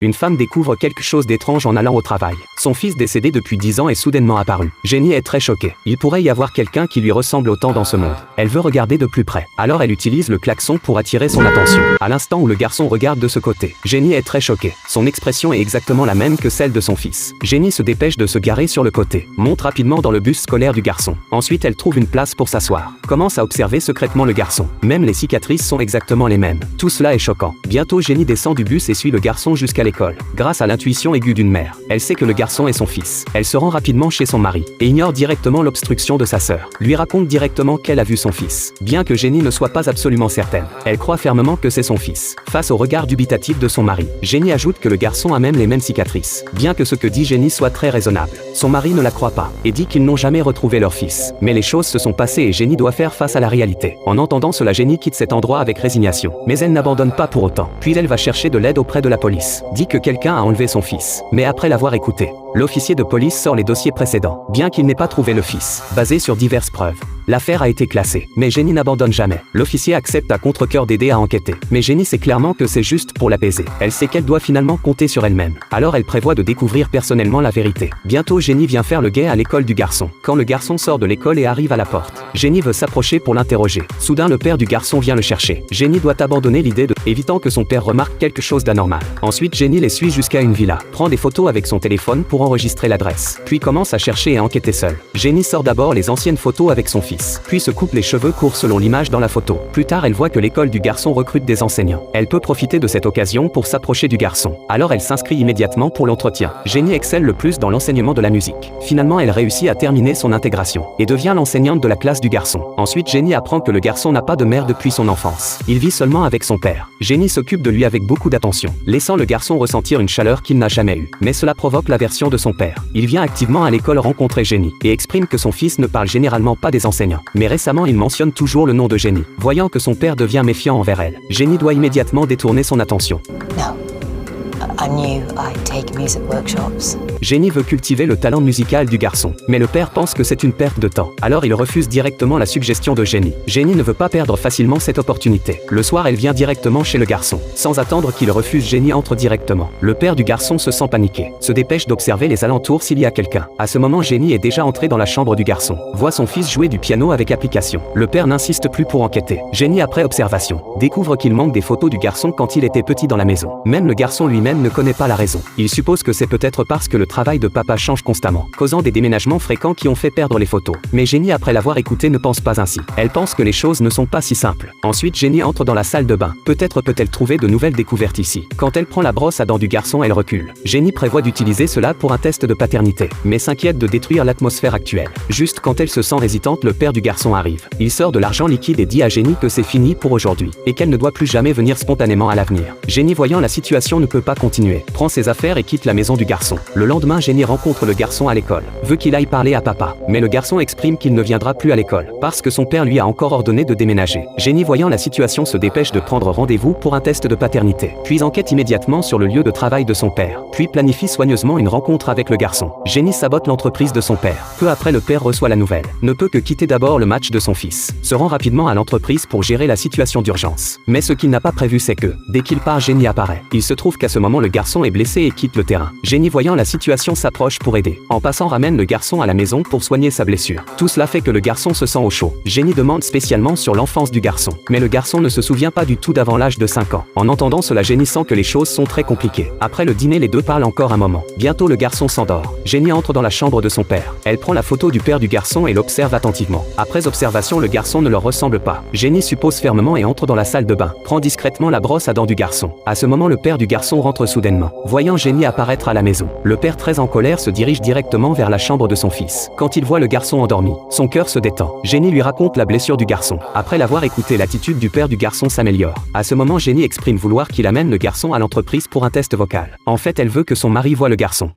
Une femme découvre quelque chose d'étrange en allant au travail. Son fils décédé depuis 10 ans est soudainement apparu. Jenny est très choquée. Il pourrait y avoir quelqu'un qui lui ressemble autant dans ce monde. Elle veut regarder de plus près. Alors elle utilise le klaxon pour attirer son attention. À l'instant où le garçon regarde de ce côté, Jenny est très choquée. Son expression est exactement la même que celle de son fils. Jenny se dépêche de se garer sur le côté, monte rapidement dans le bus scolaire du garçon. Ensuite elle trouve une place pour s'asseoir. Commence à observer secrètement le garçon. Même les cicatrices sont exactement les mêmes. Tout cela est choquant. Bientôt Jenny descend du bus et suit le garçon jusqu'à l'école. Grâce à l'intuition aiguë d'une mère, elle sait que le garçon est son fils. Elle se rend rapidement chez son mari et ignore directement l'obstruction de sa sœur. Lui raconte directement qu'elle a vu son fils. Bien que Jenny ne soit pas absolument certaine, elle croit fermement que c'est son fils. Face au regard dubitatif de son mari, Jenny ajoute que le garçon a même les mêmes cicatrices. Bien que ce que dit Jenny soit très raisonnable, son mari ne la croit pas et dit qu'ils n'ont jamais retrouvé leur fils. Mais les choses se sont passées et Jenny doit faire face à la réalité. En entendant cela, Jenny quitte cet endroit avec résignation. Mais elle n'abandonne pas pour autant. Puis elle va chercher de l'aide auprès de la police. Dit que quelqu'un a enlevé son fils. Mais après l'avoir écouté, l'officier de police sort les dossiers précédents, bien qu'il n'ait pas trouvé le fils, basé sur diverses preuves. L'affaire a été classée, mais Jenny n'abandonne jamais. L'officier accepte à contre-cœur d'aider à enquêter. Mais Jenny sait clairement que c'est juste pour l'apaiser. Elle sait qu'elle doit finalement compter sur elle-même. Alors elle prévoit de découvrir personnellement la vérité. Bientôt Jenny vient faire le guet à l'école du garçon. Quand le garçon sort de l'école et arrive à la porte, Jenny veut s'approcher pour l'interroger. Soudain le père du garçon vient le chercher. Jenny doit abandonner l'idée évitant que son père remarque quelque chose d'anormal. Ensuite Jenny les suit jusqu'à une villa, prend des photos avec son téléphone pour enregistrer l'adresse, puis commence à chercher et enquêter seule. Jenny sort d'abord les anciennes photos avec son fils, puis se coupe les cheveux courts selon l'image dans la photo. Plus tard elle voit que l'école du garçon recrute des enseignants. Elle peut profiter de cette occasion pour s'approcher du garçon. Alors elle s'inscrit immédiatement pour l'entretien. Jenny excelle le plus dans l'enseignement de la musique. Finalement elle réussit à terminer son intégration et devient l'enseignante de la classe du garçon. Ensuite Jenny apprend que le garçon n'a pas de mère depuis son enfance. Il vit seulement avec son père. Jenny s'occupe de lui avec beaucoup d'attention, laissant le garçon ressentir une chaleur qu'il n'a jamais eue. Mais cela provoque l'aversion de son père. Il vient activement à l'école rencontrer Jenny et exprime que son fils ne parle généralement pas des enseignants. Mais récemment il mentionne toujours le nom de Jenny. Voyant que son père devient méfiant envers elle, Jenny doit immédiatement détourner son attention. Jenny veut cultiver le talent musical du garçon, mais le père pense que c'est une perte de temps. Alors il refuse directement la suggestion de Jenny. Jenny ne veut pas perdre facilement cette opportunité. Le soir, elle vient directement chez le garçon. Sans attendre qu'il refuse, Jenny entre directement. Le père du garçon se sent paniqué, se dépêche d'observer les alentours s'il y a quelqu'un. À ce moment, Jenny est déjà entrée dans la chambre du garçon. Voit son fils jouer du piano avec application. Le père n'insiste plus pour enquêter. Jenny, après observation, découvre qu'il manque des photos du garçon quand il était petit dans la maison. Même le garçon lui-même ne connaît pas la raison. Il suppose que c'est peut-être parce que le travail de papa change constamment, causant des déménagements fréquents qui ont fait perdre les photos. Mais Jenny, après l'avoir écouté, ne pense pas ainsi. Elle pense que les choses ne sont pas si simples. Ensuite, Jenny entre dans la salle de bain. Peut-être peut-elle trouver de nouvelles découvertes ici. Quand elle prend la brosse à dents du garçon, elle recule. Jenny prévoit d'utiliser cela pour un test de paternité, mais s'inquiète de détruire l'atmosphère actuelle. Juste quand elle se sent hésitante, le père du garçon arrive. Il sort de l'argent liquide et dit à Jenny que c'est fini pour aujourd'hui, et qu'elle ne doit plus jamais venir spontanément à l'avenir. Jenny, voyant la situation, ne peut pas continuer, prend ses affaires et quitte la maison du garçon. Le lendemain, Jenny rencontre le garçon à l'école, veut qu'il aille parler à papa, mais le garçon exprime qu'il ne viendra plus à l'école, parce que son père lui a encore ordonné de déménager. Jenny, voyant la situation, se dépêche de prendre rendez-vous pour un test de paternité, puis enquête immédiatement sur le lieu de travail de son père, puis planifie soigneusement une rencontre avec le garçon. Jenny sabote l'entreprise de son père. Peu après, le père reçoit la nouvelle, ne peut que quitter d'abord le match de son fils, se rend rapidement à l'entreprise pour gérer la situation d'urgence. Mais ce qu'il n'a pas prévu, c'est que, dès qu'il part, Jenny apparaît. Il se trouve qu'à ce moment, le garçon est blessé et quitte le terrain. Jenny, voyant la situation, s'approche pour aider. En passant, ramène le garçon à la maison pour soigner sa blessure. Tout cela fait que le garçon se sent au chaud. Jenny demande spécialement sur l'enfance du garçon, mais le garçon ne se souvient pas du tout d'avant l'âge de 5 ans. En entendant cela, Jenny sent que les choses sont très compliquées. Après le dîner, les deux parlent encore un moment. Bientôt, le garçon s'endort. Jenny entre dans la chambre de son père. Elle prend la photo du père du garçon et l'observe attentivement. Après observation, le garçon ne leur ressemble pas. Jenny suppose fermement et entre dans la salle de bain. Prend discrètement la brosse à dents du garçon. À ce moment, le père du garçon rentre soudainement. Voyant Jenny apparaître à la maison, le père, très en colère, se dirige directement vers la chambre de son fils. Quand il voit le garçon endormi, son cœur se détend. Jenny lui raconte la blessure du garçon. Après l'avoir écouté, l'attitude du père du garçon s'améliore. À ce moment, Jenny exprime vouloir qu'il amène le garçon à l'entreprise pour un test vocal. En fait, elle veut que son mari voie le garçon.